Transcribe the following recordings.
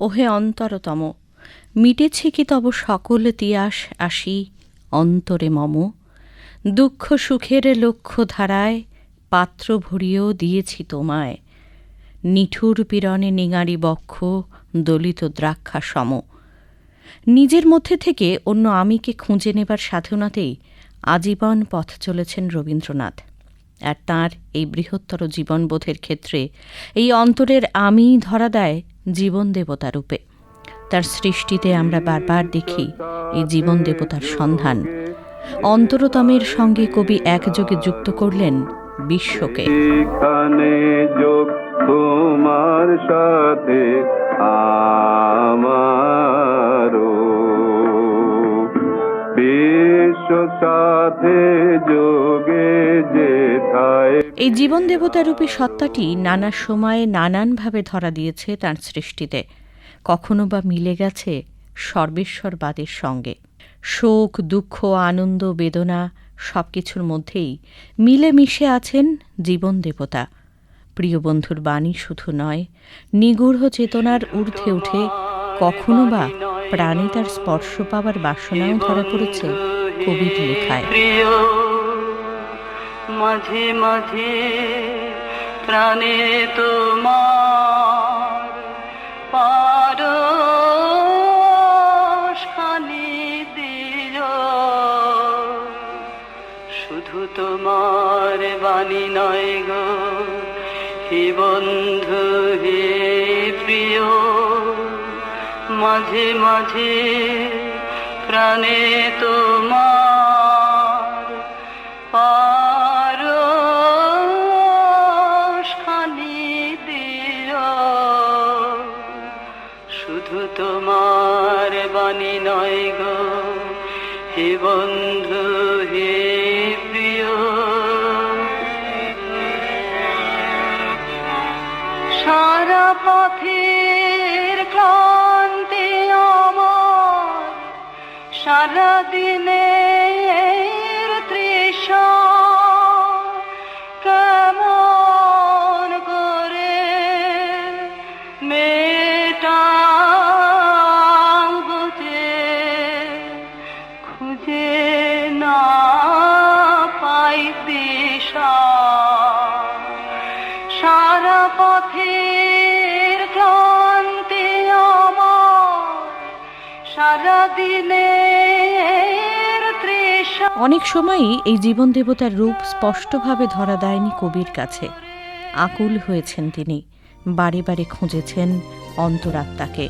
ওহে অন্তরতম, মিটেছে কি তব সকল তিয়াস আসি অন্তরে মম? দুঃখ সুখের লক্ষ্য ধারায় পাত্র ভরিয়েও দিয়েছি তোমায়, নিঠুর পীড়নে নিঙারি বক্ষ দলিত দ্রাক্ষা সম। নিজের মধ্যে থেকে অন্য আমিকে খুঁজে নেবার সাধনাতেই আজীবন পথ চলেছেন রবীন্দ্রনাথ। আর তাঁর এই বৃহত্তর জীবনবোধের ক্ষেত্রে এই অন্তরের আমি ধরা দেয় জীবন দেবতা রূপে। তার সৃষ্টিতে আমরা বারবার দেখি এই জীবন দেবতার সন্ধান। অন্তরতমের সঙ্গে কবি একযোগে যুক্ত করলেন বিশ্বকে। তোমার সাথে আমারও বিশ্ব সাথে যোগে যেথায়। এই জীবন দেবতা রূপী সত্তাটি নানা সময়ে নানানভাবে ধরা দিয়েছে তাঁর সৃষ্টিতে। কখনো বা মিলে গেছে সর্বেশ্বরবাদের সঙ্গে। শোক, দুঃখ, আনন্দ, বেদনা সবকিছুর মধ্যেই মিলে মিশে আছেন জীবন দেবতা। প্রিয় বন্ধুর বাণী শুধু নয়, নিগূঢ় চেতনার ঊর্ধ্বে উঠে কখনো বা প্রাণে তার স্পর্শ পাওয়ার বাসনাও ধরা পড়েছে কবির লেখায়। মাঝে মাঝে প্রাণে তোমার পারশখানি দিও, শুধু তোমার বাণী নয় গো হে বন্ধু হে প্রিয়। মাঝে মাঝে প্রাণে তোমার পারশখানি দিও, শুধু তোমার বাণী নয় গো হে বন্ধু হে প্রিয়। সারা পথের ক্লান্তি আমার, সারা দিনের তৃষা, কেমন করে মেটাবো যে খুঁজে না পাই দিশা। সারা পথের ক্লান্তি আমার, সারা দিনের তৃষা। অনেক সময়ই এই জীবন দেবতার রূপ স্পষ্টভাবে ধরা দেয়নি কবির কাছে। আকুল হয়েছেন তিনি, বারে বারে খুঁজেছেন অন্তরাত্মাকে।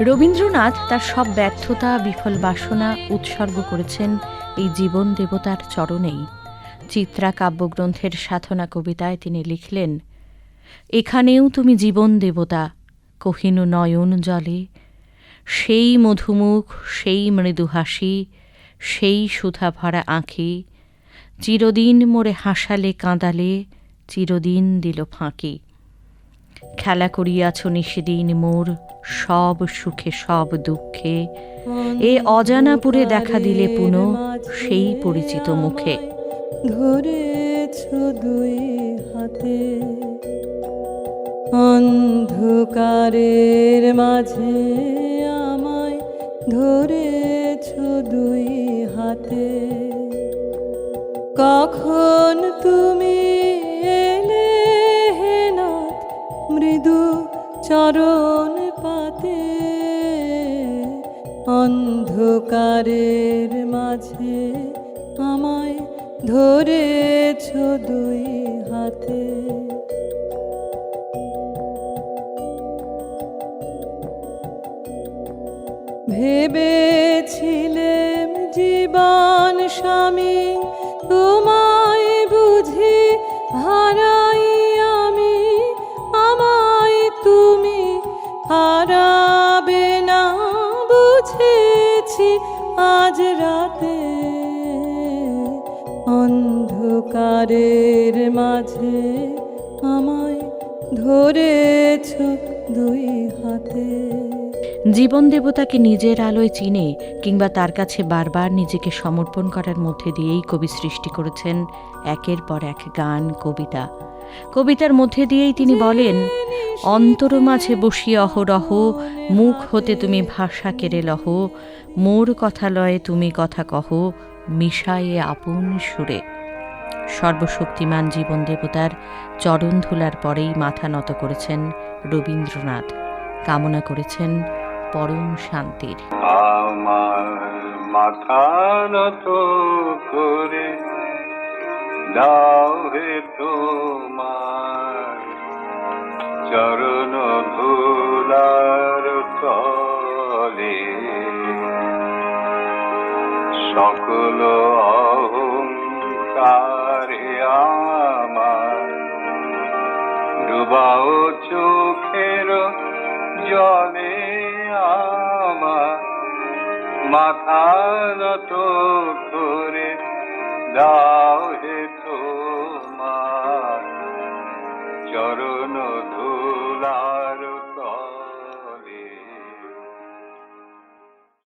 রবীন্দ্রনাথ তার সব ব্যর্থতা, বিফল বাসনা উৎসর্গ করেছেন এই জীবন দেবতার চরণেই। চিত্রা কাব্যগ্রন্থের সাধনা কবিতায় তিনি লিখলেন, এখানেও তুমি জীবন দেবতা, কহিনু নয়ন জলে, সেই মধুমুখ, সেই মৃদু হাসি, সেই সুধা ভরা আঁখি, চিরদিন মোরে হাসালে কাঁদালে, চিরদিন দিল ফাঁকি। খেলা করিয়াছ নিশিদিন মোর, সব সুখে সব দুঃখে, এ অজানাপুরে দেখা দিলে পুনঃ সেই পরিচিত মুখে। ধরেছ দুই হাতে অন্ধকারের মাঝে আমায়, ধরেছ দুই হাতে, কখন তুমি এলে হে নাথ মৃদু চরণ পাতে। অন্ধকারের মাঝে আমায় ধরেছ দুই হাতে। ভেবেছিলেম জীবন স্বামী, তোমায় বুঝি হারাই আমি, আমায় তুমি হারাবে না বুঝেছি আজ রাতে। অন্ধকারের মাঝে আমায় ধরেছ দুই হাতে। জীবন দেবতাকে নিজের আলোয় চিনে কিংবা তার কাছে বারবার নিজেকে সমর্পণ করার মধ্যে দিয়েই কবি সৃষ্টি করেছেন একের পর এক গান, কবিতা। কবিতার মধ্যে দিয়েই তিনি বলেন, অন্তর মাঝে বসিয়ে অহরহ, মুখ হতে তুমি ভাষা কেড়ে লহ, মোর কথা লয়ে তুমি কথা কহ, মিশায়ে আপন সুরে। সর্বশক্তিমান জীবন দেবতার চরণ ধুলার পরেই মাথা নত করেছেন রবীন্দ্রনাথ, কামনা করেছেন পরম শান্তির। আমার মাথা নত করে দাও হে তোমার চরণ ধুলার তলে, সকল অহংকারে আমার ডুবাও চোখের জলে। আমার মাথা নত করে দাও হে